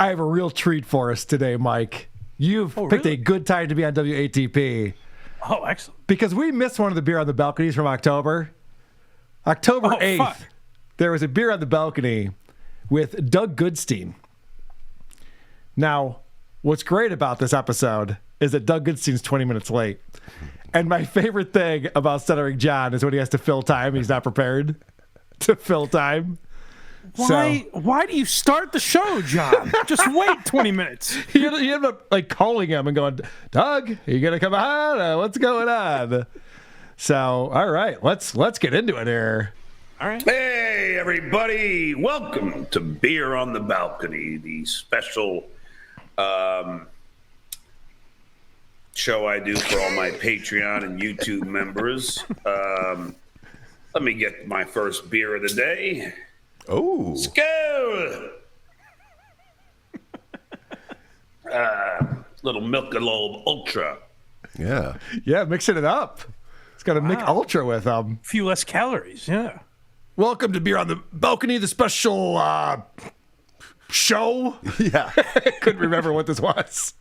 I have a real treat for us today, Mike. You've picked a good time to be on WATP. Oh, excellent. Because we missed one of the beer on the balconies from October. October 8th, fuck. There was a beer on the balcony with Doug Goodstein. Now, what's great about this episode is that Doug Goodstein's 20 minutes late. And my favorite thing about Stuttering John is when he has to fill time, he's not prepared to fill time. Why do you start the show, John? Just wait 20 minutes. He ended up like calling him and going, Doug, are you gonna come on? What's going on? So, all right, let's get into it here. All right. Hey, everybody! Welcome to Beer on the Balcony, the special show I do for all my Patreon and YouTube members. Let me get my first beer of the day. Oh. Skål! Little Michelob Ultra. Yeah. Yeah, mixing it up. It's got a Mick Ultra with him. A few less calories, yeah. Welcome to Beer on the Balcony, the special show. Yeah. Couldn't remember what this was.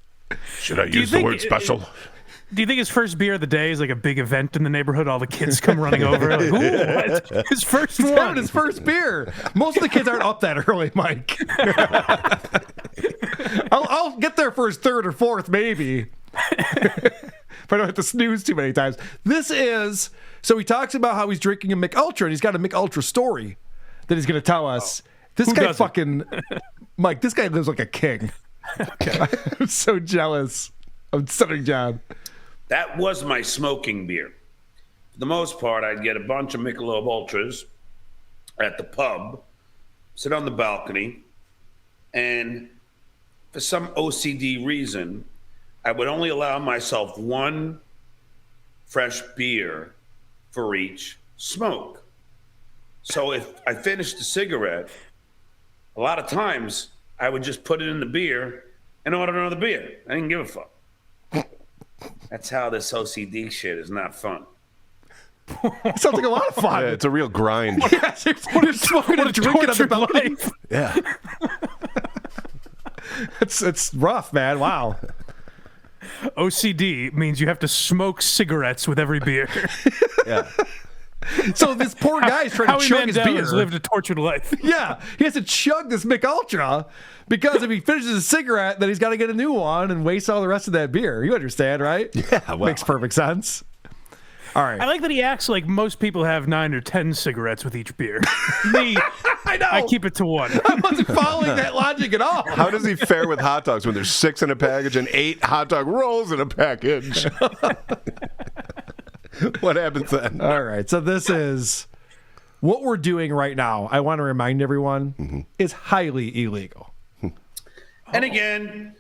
Should I use the word special? Do you think his first beer of the day is like a big event in the neighborhood? All the kids come running over. Like, ooh, what? His first He's one. having his first beer. Most of the kids aren't up that early, Mike. I'll get there for his third or fourth, maybe. If I don't have to snooze too many times. So he talks about how he's drinking a Mick Ultra, and he's got a Mick Ultra story that he's going to tell us. This guy fucking, Mike, this guy lives like a king. Okay. I'm so jealous of Stuttering John. That was my smoking beer. For the most part, I'd get a bunch of Michelob Ultras at the pub, sit on the balcony, and for some OCD reason, I would only allow myself one fresh beer for each smoke. So if I finished a cigarette, a lot of times I would just put it in the beer and order another beer. I didn't give a fuck. That's how this OCD shit is not fun. It sounds like a lot of fun. Yeah, it's a real grind. Yes, you're smoking and drinking on the balcony. Life. Yeah. It's rough, man. Wow. OCD means you have to smoke cigarettes with every beer. Yeah. So this poor guy's trying to chug his beer. Has lived a tortured life. Yeah, he has to chug this Mick Ultra because if he finishes a cigarette, then he's got to get a new one and waste all the rest of that beer. You understand, right? Yeah, well. Makes perfect sense. All right. I like that he acts like most people have 9 or 10 cigarettes with each beer. Me, I know. I keep it to one. I wasn't following that logic at all. How does he fare with hot dogs when there's 6 in a package and 8 hot dog rolls in a package? What happens then? All right. So this is what we're doing right now. I want to remind everyone is highly illegal. And again,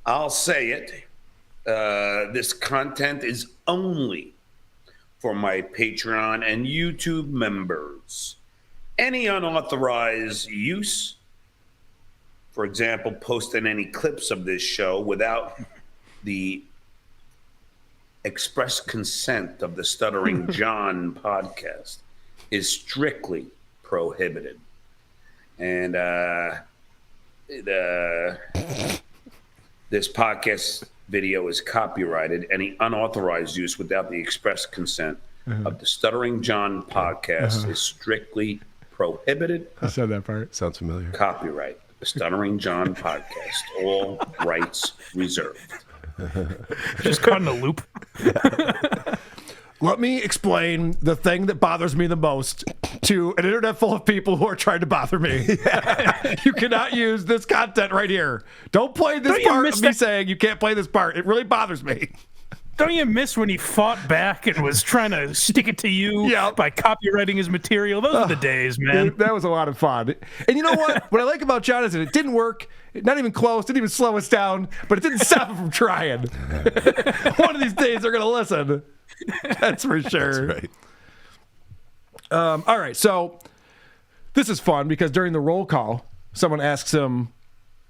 I'll say it. This content is only for my Patreon and YouTube members. Any unauthorized use, for example, posting any clips of this show without the express consent of the Stuttering John podcast, is strictly prohibited. And this podcast video is copyrighted. Any unauthorized use without the express consent of the Stuttering John podcast is strictly prohibited. I said that part. Sounds familiar. Copyright the Stuttering John podcast. All rights reserved. Just caught in a loop. Let me explain the thing that bothers me the most to an internet full of people who are trying to bother me. You cannot use this content right here. Don't play this part of me saying you can't play this part. It really bothers me. Don't you miss when he fought back and was trying to stick it to you by copywriting his material? Those are the days, man. That was a lot of fun. And you know what? What I like about John is that it didn't work. Not even close. Didn't even slow us down. But it didn't stop him from trying. One of these days they're going to listen. That's for sure. That's right. All right. So this is fun because during the roll call, someone asks him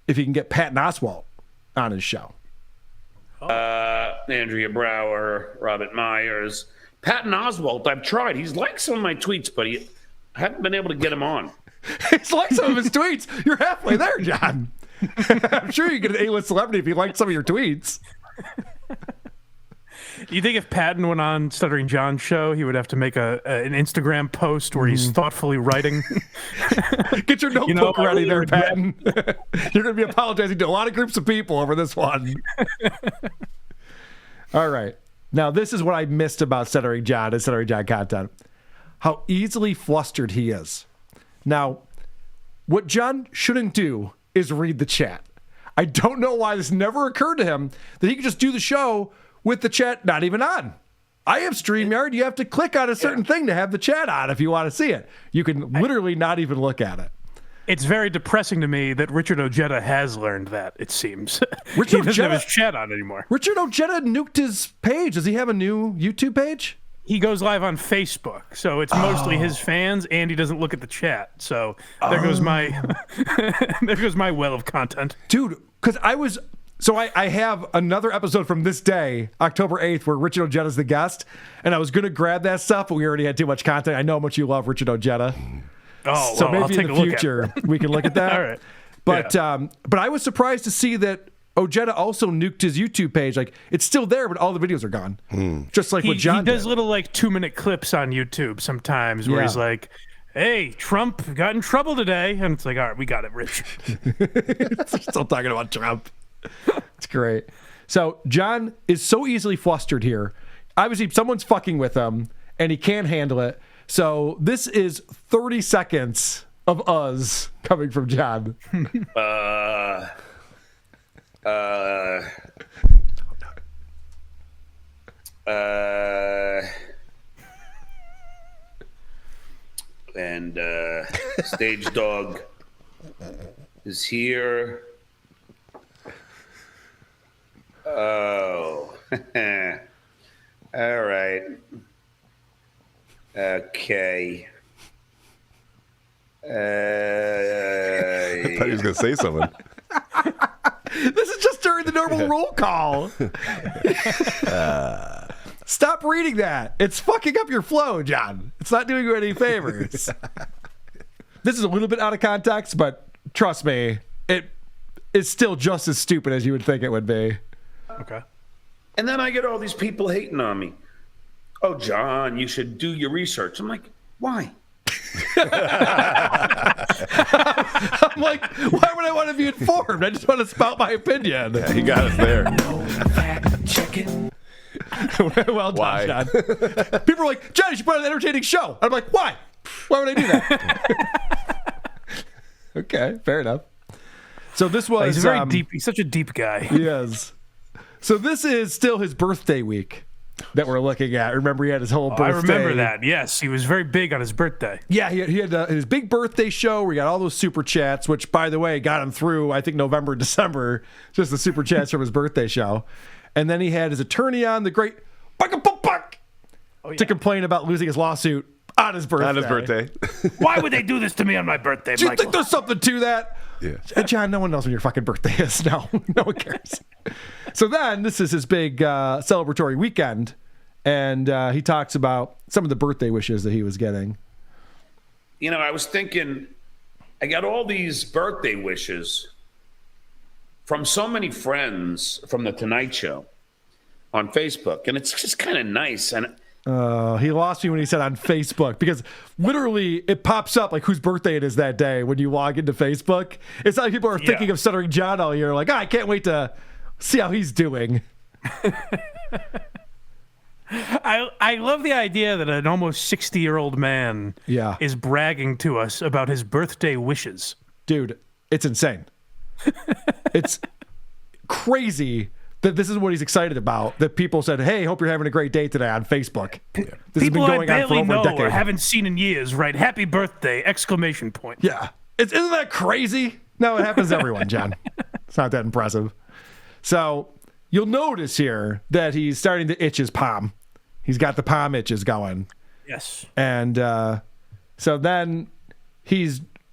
if he can get Patton Oswalt on his show. Andrea Brower, Robert Myers, Patton Oswalt. I've tried. He's liked some of my tweets, but I haven't been able to get him on. It's like some of his tweets. You're halfway there, John. I'm sure you get an A-list celebrity if you liked some of your tweets. You think if Patton went on Stuttering John's show, he would have to make an Instagram post where he's thoughtfully writing? Get your notebook ready there, Patton. You're going to be apologizing to a lot of groups of people over this one. All right. Now, this is what I missed about Stuttering John and Stuttering John content. How easily flustered he is. Now, what John shouldn't do is read the chat. I don't know why this never occurred to him that he could just do the show with the chat not even on. I have StreamYard. You have to click on a certain thing to have the chat on if you want to see it. You can literally not even look at it. It's very depressing to me that Richard Ojeda has learned that, it seems. Richard he doesn't have his chat on anymore. Richard Ojeda nuked his page. Does he have a new YouTube page? He goes live on Facebook, so it's mostly his fans, and he doesn't look at the chat. So there goes my there goes my well of content. Dude, because I have another episode from this day, October 8th, where Richard Ojeda's the guest, and I was going to grab that stuff, but we already had too much content. I know how much you love Richard Ojeda. Oh, so well, maybe in the future we can look at that. All right. But I was surprised to see that Ojeda also nuked his YouTube page. Like, it's still there, but all the videos are gone. Just like what John did. He does little, 2-minute clips on YouTube sometimes where he's like, hey, Trump got in trouble today. And it's like, all right, we got it, Rich. Still talking about Trump. It's great. So John is so easily flustered here. Obviously, someone's fucking with him, and he can't handle it. So this is 30 seconds of us coming from John. And Stage Dog is here. Oh. All right. Okay. I thought he was going to say something. This is just during the normal roll call. Stop reading that. It's fucking up your flow, John. It's not doing you any favors. This is a little bit out of context, but trust me, it is still just as stupid as you would think it would be. Okay. And then I get all these people hating on me. Oh, John, you should do your research. I'm like, why? I'm like, why would I want to be informed? I just want to spout my opinion. Yeah, he got us there. Well done, Why? John. People are like, John, you should put on an entertaining show. I'm like, why? Why would I do that? Okay, fair enough. So this was... He's very deep. He's such a deep guy. He is. So this is still his birthday week that we're looking at. Remember, he had his whole birthday. I remember that. Yes, he was very big on his birthday. Yeah, he had his big birthday show where he got all those super chats, which, by the way, got him through, I think, November, December, just the super chats from his birthday show. And then he had his attorney on, the great to complain about losing his lawsuit on his birthday. On his birthday. Why would they do this to me on my birthday, Do you Michael? think there's something to that? Yeah. John, no one knows when your fucking birthday is. No one cares. So then, this is his big celebratory weekend, and he talks about some of the birthday wishes that he was getting. You know, I was thinking, I got all these birthday wishes from so many friends from The Tonight Show on Facebook, and it's just kind of nice. And He lost me when he said on Facebook, because literally it pops up like whose birthday it is that day when you log into Facebook. It's not like people are thinking of Stuttering John all year, like, I can't wait to see how he's doing. I love the idea that an almost 60-year-old man is bragging to us about his birthday wishes. Dude, it's insane. It's crazy that this is what he's excited about. That people said, hey, hope you're having a great day today on Facebook. This people has been going I on for barely over a know decade. or haven't seen in years, right? Happy birthday! Exclamation point. Yeah. Isn't that crazy? No, it happens to everyone, John. It's not that impressive. So you'll notice here that he's starting to itch his palm. He's got the palm itches going. Yes. And so then he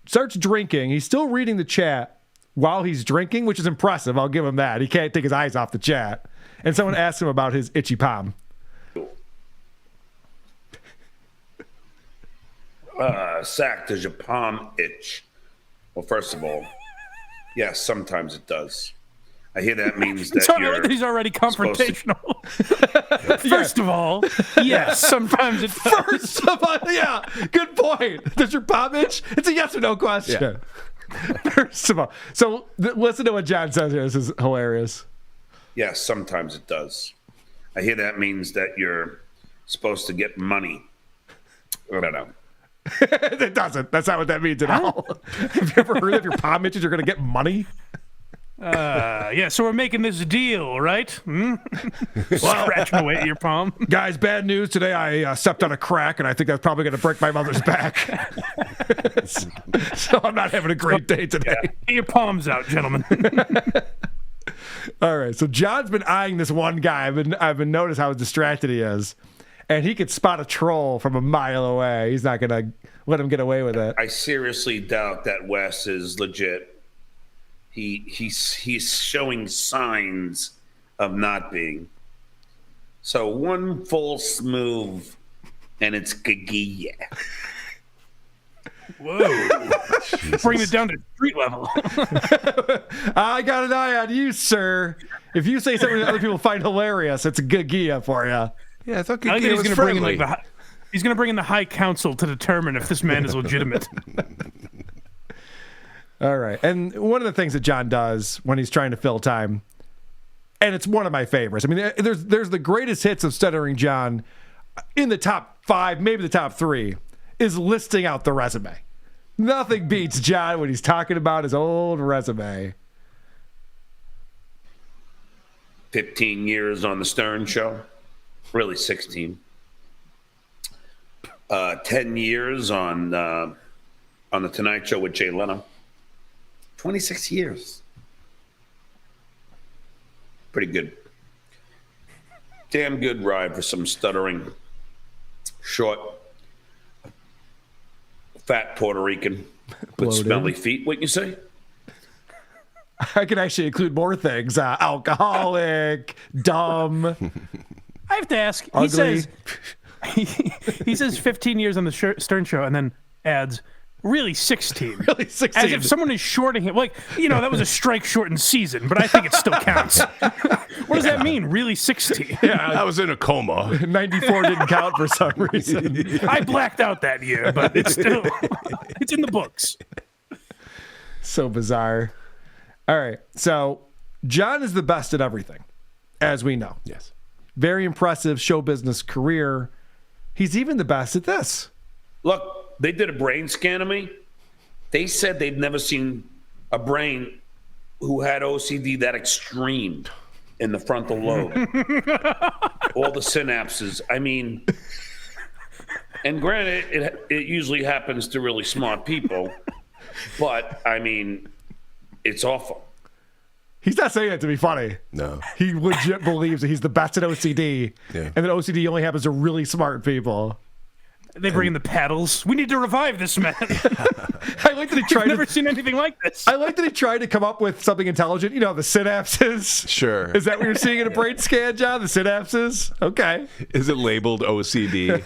starts drinking. He's still reading the chat while he's drinking, which is impressive. I'll give him that. He can't take his eyes off the chat. And someone asks him about his itchy palm. Sack, does your palm itch? Well, first of all, Yes, sometimes it does. I hear that means that So you're he's already supposed to- confrontational. First of all, yes, sometimes it does. First of all, yeah, good point. Does your pop itch? It's a yes or no question. First of all, so listen to what John says here. This is hilarious. Yes, sometimes it does. I hear that means that you're supposed to get money. I don't know. It doesn't. That's not what that means at all. Have you ever heard of your palm itches? You're going to get money? Yeah, so we're making this deal, right? Scratching away at your palm. Guys, bad news. Today I stepped on a crack, and I think that's probably going to break my mother's back. So I'm not having a great day today. Get your palms out, gentlemen. All right, so John's been eyeing this one guy. I've been noticed how distracted he is, and he could spot a troll from a mile away. He's not going to let him get away with it. I seriously doubt that Wes is legit. He's showing signs of not being. So one false move, and it's Gagia. Whoa. Bring it down to street level. I got an eye on you, sir. If you say something that other people find hilarious, it's a good gia for you. Yeah, I thought I think Gagia he's was going to bring in friendly. he's going to bring in the High Council to determine if this man is legitimate. All right. And one of the things that John does when he's trying to fill time, and it's one of my favorites. I mean, there's the greatest hits of Stuttering John in the top 5, maybe the top 3, is listing out the resume. Nothing beats John when he's talking about his old resume. 15 years on the Stern Show, really 16. 10 years on the Tonight Show with Jay Leno. 26 years. Pretty good. Damn good ride for some stuttering, short, fat Puerto Rican with Bloated. smelly feet. What you say? I can actually include more things. Alcoholic, dumb, I have to ask. ugly. He says 15 years on the Stern Show and then adds, really 16. Really 16. As if someone is shorting him. Like, that was a strike shortened season, but I think it still counts. What does that mean, really 16? I was in a coma. 94 didn't count for some reason. I blacked out that year, but it's still, it's in the books. So bizarre. All right. So John is the best at everything, as we know. Yes. Very impressive show business career. He's even the best at this. Look, they did a brain scan of me. They said they've never seen a brain who had OCD that extreme in the frontal lobe. All the synapses. I mean, and granted, it usually happens to really smart people, but I mean, it's awful. He's not saying it to be funny. No. He legit believes that he's the best at OCD, and that OCD only happens to really smart people. They bring in the paddles. We need to revive this man. I like that he tried I've never to. seen anything like this. I like that he tried to come up with something intelligent. You know, the synapses. Sure. Is that what you're seeing in a brain scan, John? The synapses? Okay. Is it labeled OCD?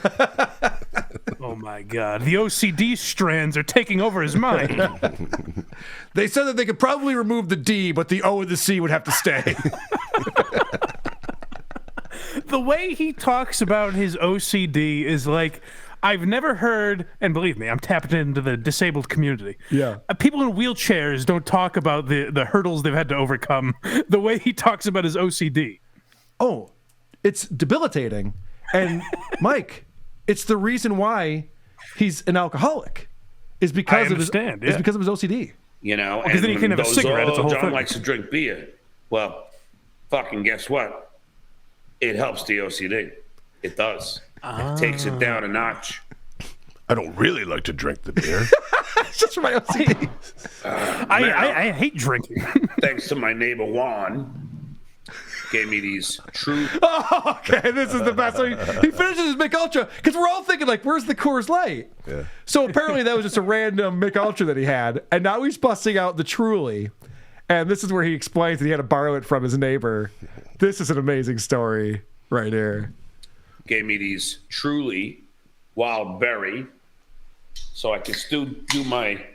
Oh my God. The OCD strands are taking over his mind. They said that they could probably remove the D, but the O and the C would have to stay. The way he talks about his OCD is like, I've never heard, and believe me, I'm tapped into the disabled community. Yeah. People in wheelchairs don't talk about the hurdles they've had to overcome the way he talks about his OCD. Oh, it's debilitating. And Mike, it's the reason why he's an alcoholic. Is because of his OCD. You know, because then you can have a cigarette. It's a whole John thing. likes to drink beer. Well, fucking guess what? It helps the OCD. It does. It takes it down a notch. I don't really like to drink the beer. It's just for my OCD. I hate drinking. Thanks to my neighbor Juan, gave me these true. Oh, okay, this is the best. So he finishes his Mick Ultra because we're all thinking like, where's the Coors Light? Yeah. So apparently that was just a random Mick Ultra that he had, and now he's busting out the Truly, and this is where he explains that he had to borrow it from his neighbor. This is an amazing story right here. Gave me these truly wild berry, so I can still do my,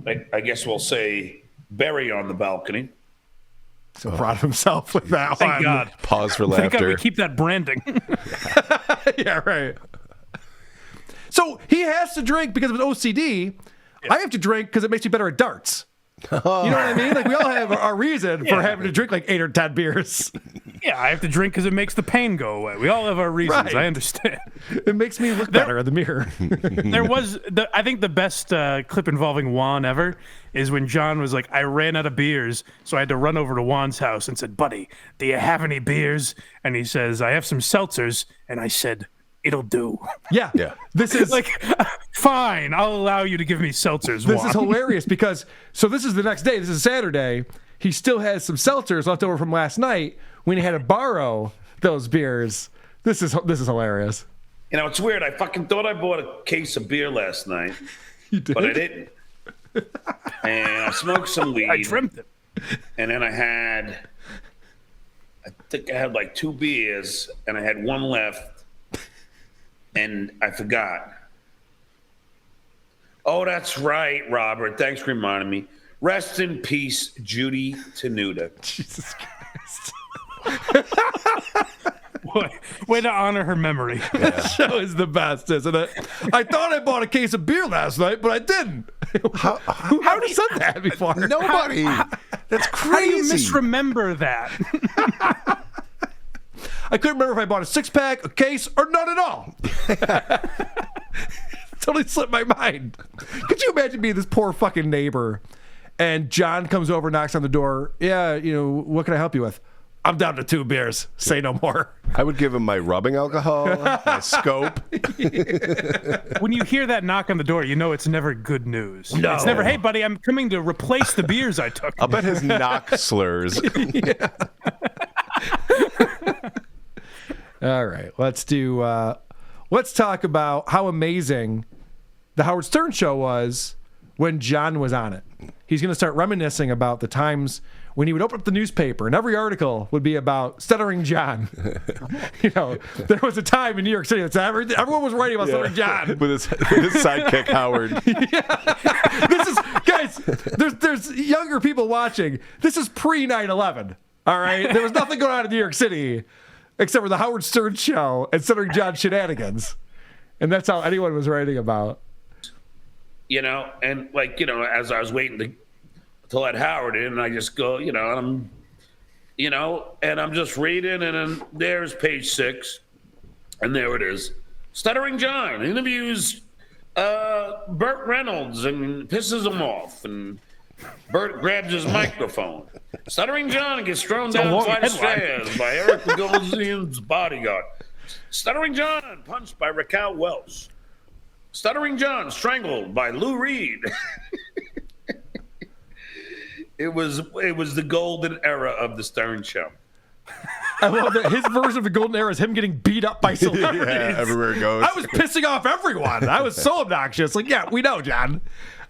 I guess we'll say, Berry on the balcony. So proud of himself with that Thank one. God. Pause for Thank God we laughter. keep that branding. Yeah, right. So he has to drink because of his OCD. I have to drink because it makes me better at darts. You know what I mean? Like, we all have our reason for having to drink like 8 or 10 beers. Yeah, I have to drink because it makes the pain go away. We all have our reasons. Right. I understand. It makes me look better in the mirror. There was, I think the best clip involving Juan ever is when John was like, I ran out of beers, so I had to run over to Juan's house and said, buddy, do you have any beers? And he says, I have some seltzers. And I said, it'll do. Yeah. This is Like, fine, I'll allow you to give me seltzers, this Juan. is hilarious because this is the next day. This is Saturday. He still has some seltzers left over from last night when he had to borrow those beers. This is hilarious. You know, it's weird. I fucking thought I bought a case of beer last night, You did? but I didn't. And I smoked some weed. I dreamt it. And then I think I had like 2 beers, and I had 1 left, and I forgot. Oh, that's right, Robert. Thanks for reminding me. Rest in peace, Judy Tenuta. Jesus Christ. Way to honor her memory. That show is the best, isn't it? I thought I bought a case of beer last night, but I didn't. Who ever said that before? Nobody. That's How do you crazy. misremember that? I couldn't remember if I bought a 6-pack, a case, or none at all. Totally slipped my mind. Could you imagine being this poor fucking neighbor and John comes over, knocks on the door. Yeah, what can I help you with? I'm down to 2 beers. Say no more. I would give him my rubbing alcohol, my scope. When you hear that knock on the door, you know it's never good news. No. It's never, hey, buddy, I'm coming to replace the beers I took. I'll bet his knock slurs. All right, let's talk about how amazing the Howard Stern show was when John was on it. He's going to start reminiscing about the times when he would open up the newspaper and every article would be about Stuttering John. There was a time in New York City that everyone was writing about Stuttering John. With his sidekick, Howard. This is, guys, there's younger people watching. This is pre 9/11. All right? There was nothing going on in New York City except for the Howard Stern show and Stuttering John shenanigans. And that's how anyone was writing about. And as I was waiting to let Howard in, I just go, and I'm just reading, and then there's page 6, and there it is. Stuttering John interviews Burt Reynolds and pisses him off, and Burt grabs his microphone. Stuttering John gets thrown down a flight of stairs by Eric Bogosian's bodyguard. Stuttering John punched by Raquel Welch. Stuttering John strangled by Lou Reed. It was the golden era of the Stern Show. I love that his version of the golden era is him getting beat up by celebrities. Yeah, everywhere it goes. I was pissing off everyone. I was so obnoxious. Like, yeah, we know, John.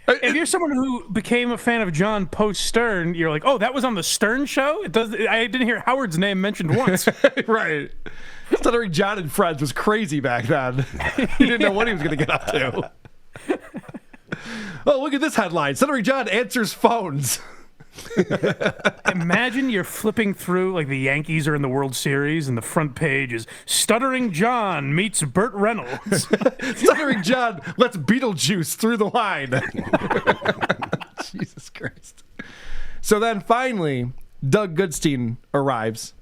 If you're someone who became a fan of John post-Stern, you're like, oh, that was on the Stern show? I didn't hear Howard's name mentioned once. Right. Stuttering John and Friends was crazy back then. He didn't know what he was going to get up to. Oh, look at this headline. Stuttering John answers phones. Imagine you're flipping through, like the Yankees are in the World Series, and the front page is Stuttering John meets Burt Reynolds. Stuttering John lets Beetlejuice through the line. Jesus Christ. So then finally, Doug Goodstein arrives.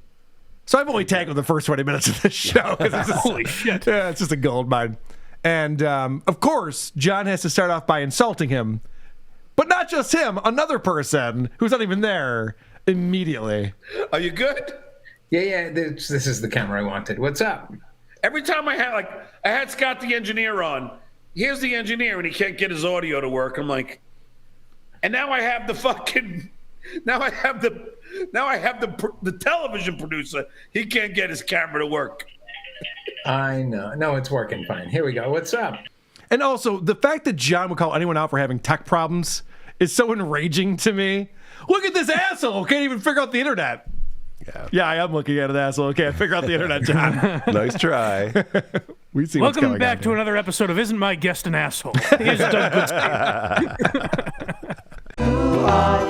So I've only tackled the first 20 minutes of this show. Holy shit. Yeah, it's just a gold mine. And of course, John has to start off by insulting him. But not just him, another person who's not even there immediately. Are you good? Yeah. This is the camera I wanted. What's up? Every time I had Scott the engineer on. Here's the engineer, and he can't get his audio to work. I'm like, and now I have the television producer. He can't get his camera to work. I know. No, it's working fine. Here we go. What's up? And also, the fact that John would call anyone out for having tech problems is so enraging to me. Look at this asshole. Can't even figure out the internet. Yeah, I am looking at an asshole. Can't figure out the internet, John. Nice try. We see what's Welcome going back on to here. another episode of Isn't My Guest an Asshole? Here's Doug Goodstein.